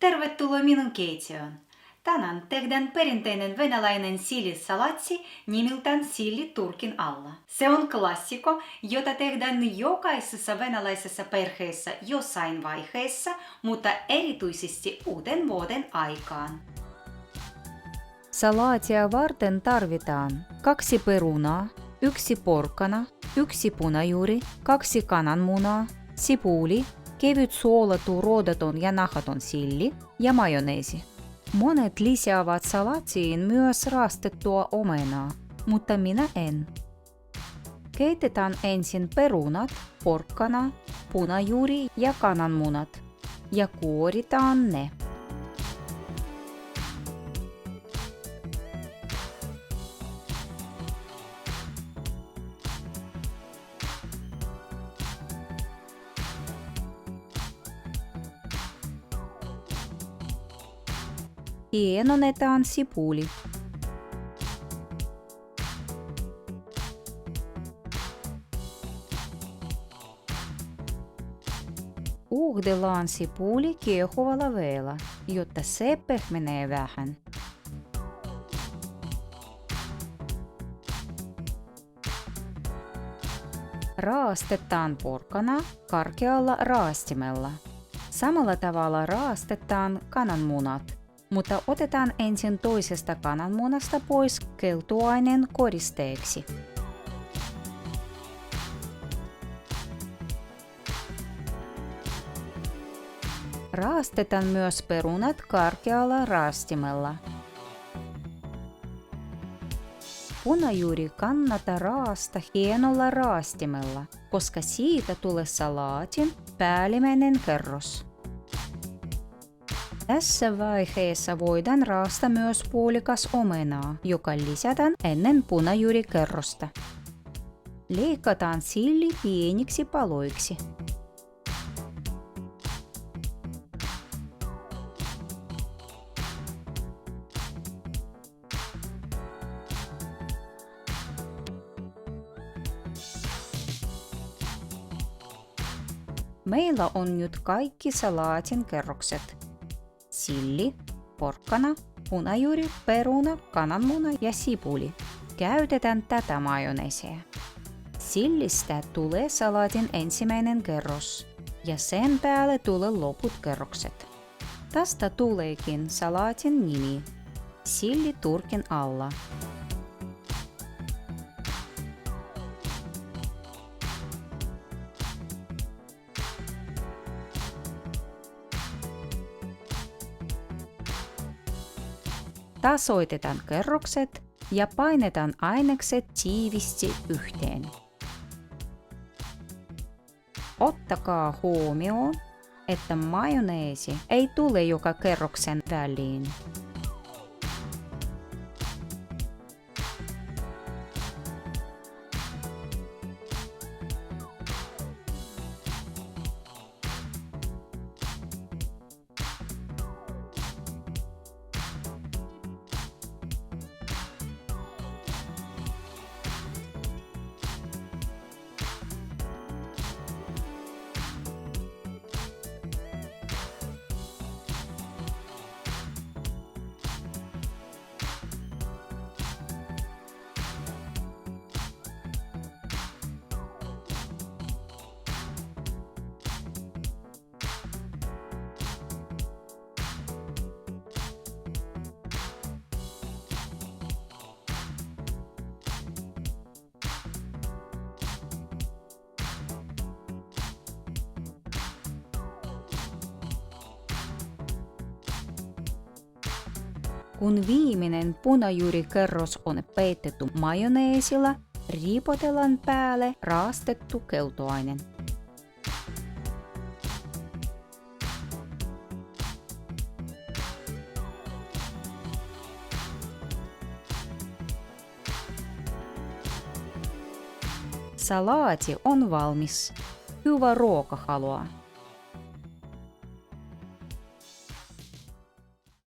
Tervetuloa minun keittiöön. Tänään tehdään perinteinen venäläinen sillisalaatti nimeltään silli turkin alla. Se on klassikko, jota tehdään jokaisessa venäläisessä perheessä jossain vaiheessa, mutta erityisesti uuden vuoden aikaan. Salaatia varten tarvitaan 2 perunaa, 1 porkkana, 1 punajuuri, 2 kananmunaa, sipuli, kevyt suolattu ruodaton ja nahaton silli ja majoneesi. Monet lisäävät salaattiin myös raastettua omenaa, mutta minä en. Keitetään ensin perunat, porkkana, punajuuri ja kananmunat ja kuoritaan ne. Hienonetaan sipuli. Uhdellaan sipuli kiehuvalla veellä, jotta se pehmenee vähän. Raastetaan porkkana karkealla raastimella. Samalla tavalla raastetaan kananmunat. Mutta otetaan ensin toisesta kananmunasta pois keltuainen koristeeksi. Raastetaan myös perunat karkealla raastimella. Punajuuri kannattaa raastaa hienolla raastimella, koska siitä tulee salaatin päällimmäinen kerros. Tässä vaiheessa voidaan raastaa myös puolikas omenaa, joka lisätään ennen punajuurikerrosta. Leikataan silli pieniksi paloiksi. Meillä on nyt kaikki salaatin kerrokset. Silli, porkkana, punajuuri, peruna, kananmuna ja sipuli. Käytetään tätä majoneesia. Sillistä tulee salaatin ensimmäinen kerros ja sen päälle tulee loput kerrokset. Tästä tuleekin salaatin nimi, silli turkin alla. Tasoitetaan kerrokset ja painetaan ainekset tiivisti yhteen. Ottakaa huomioon, että majoneesi ei tule joka kerroksen väliin. Kun viimeinen punajuurikerros on peitetty majoneesilla, ripotellaan päälle raastettu keltuainen. Salaati on valmis. Hyvää ruokahalua!